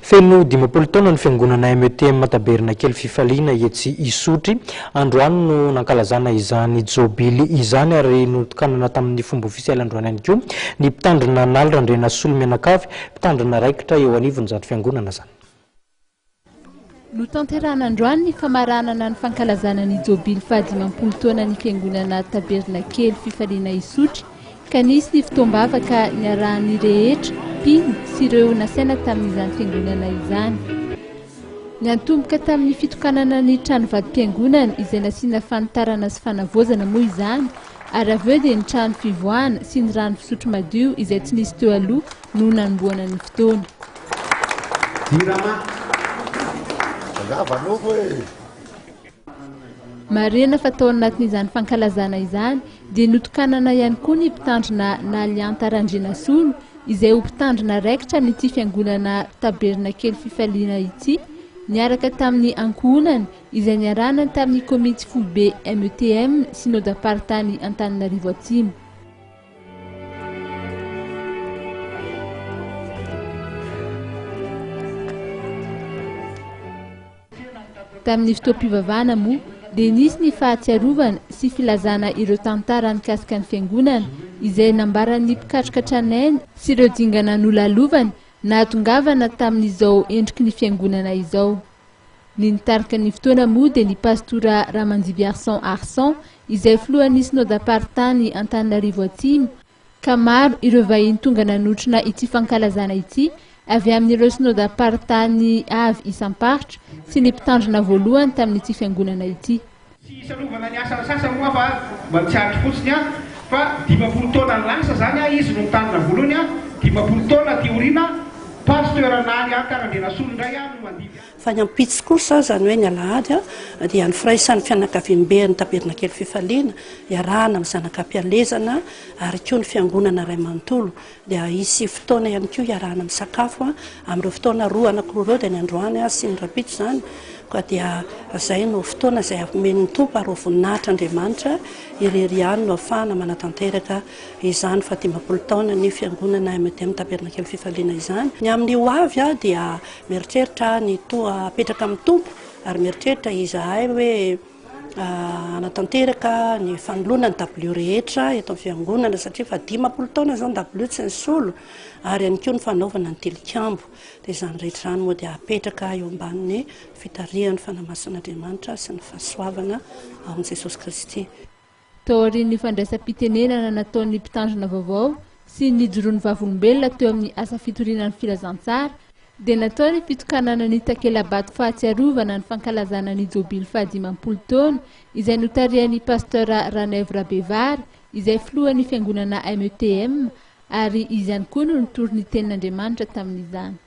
Feno 10 taona ny fiangonana METM Tabernakel Fifaliana etsy Isotry androany no nankalazana izany jobily izany ary notokanana tamin'ny fomba ofisialy androany ihany koa ny mpitandrina nalitra Andrena Solomenakavy mpitandrina raikitra eo anivon'ny fiangonana zany. Notanterana androany ny famaranana ny fankalazana ny jobily faha-10 taona ny fiangonana Tabernakel Fifaliana Isotry ka nisy ny fitombavaka niarahan'ny rehetra mpino sy ireo nasaina tamin'izany fiangonana izany. Niantomboka tamin'ny fitokanana ny trano vadimpiangonana izay nasiana fanitarana sy fanavozana moa izany ary avy eo dia ny trano fivoahana sy ny rano fisotro madio izay tsy nisy teo aloha no nanomboana ny fotoana. Marena fa tao anatin'izany fankalazana izany dia notokanana ihany koa ny mpitandrina Nalianta Randrinasolo izay ho mpitandrina raikitra n'ity fiangonana Tabernakel Fifaliana ity niaraka tamin'ny ankohonany izay niarahana tamin'ny komity foibe METM Synodapartany Antananarivo Atsimo. Tamin'ny fotoam-pivavahana moa dia nisy ny fahatsiarovana sy filazana ireo tantara nikasika ny fiangonana izay nambaran'ny mpikatroka tranainy sy ireo dingana nolalovana nahatongavana tamin'izao endriky ny fiangonana izao. Ny nitarika ny fotoana moa dia ny pastora Ramandivy Arsan izay filohan'ny Synodapartany Antananarivo Atsimo ka maro ireo vahiny tonga nanotrona ity fankalazana ity avy amin'ireo Synodapartany avy isamparitra sy ny mpitandrina voalohany tamin'ity fiangonana ity. Isalovana ny asa sasa moa fa mba tsy hatry fotsiny fa 10 taona lasa zany izy no mitandrina voalohany 10 taona tiorina pasteur Nalianta Randrinasolo ndray no mandidy. Fa ny ampitsy kosa zany hoe ny alahady dia ny firaisan'ny fianakaviam-be ny Tabernakel Fifaliana iarahana amin'ny zanakam-pialezana ary koa ny fiangonana Ray Manontolo dia isy fotoana ihany koa iarahana amin'ny sakafo amin'ireo fotoana roa anankiroa ireo dia ny androany sy ny rapitra zany. Ka dia zay no fotoana izay amen'ny tompo ary voninahitra Andriamanitra ireriany no ahafahana manatanteraka izany fa 10 taona ny fiangonana METM Tabernakel Fifaliana izany. Ny amin'ny ho avy dia mieritreritra ny toa apetraka amin'ny tompo ary mieritreritra izahay hoe anatanteraka ny fanoloana ny dabilio rehetra eto amin'ny fiangonana satria fa 10 taona zao ny dabilio tsy ny solo ary ihany koa ny fanaovana ny tilikambo dia izany rehetra izany moa dia apetraka eo ambanin'ny fitarihan'ny fanamasin'Andriamanitra sy ny fahasoavana amin'ny Jesosy Kristy. Tao aorian'ny fandraisam-pitenenana nataon'ny mpitandrina vaovao sy ny joroan'ny vavolombelona teo amin'ny asa fitorinan'ny filazantsara dia natao ny fitokanana ny takela-bato fahatsiarovana ny fankalazana ny jobily faha-10 taona izay notarihan'ny pasteur Ranève Rabevary izay filohan'ny fiangonana METM ary izy ihany koa no nitory ny tenin'Andriamanitra tamin'izany.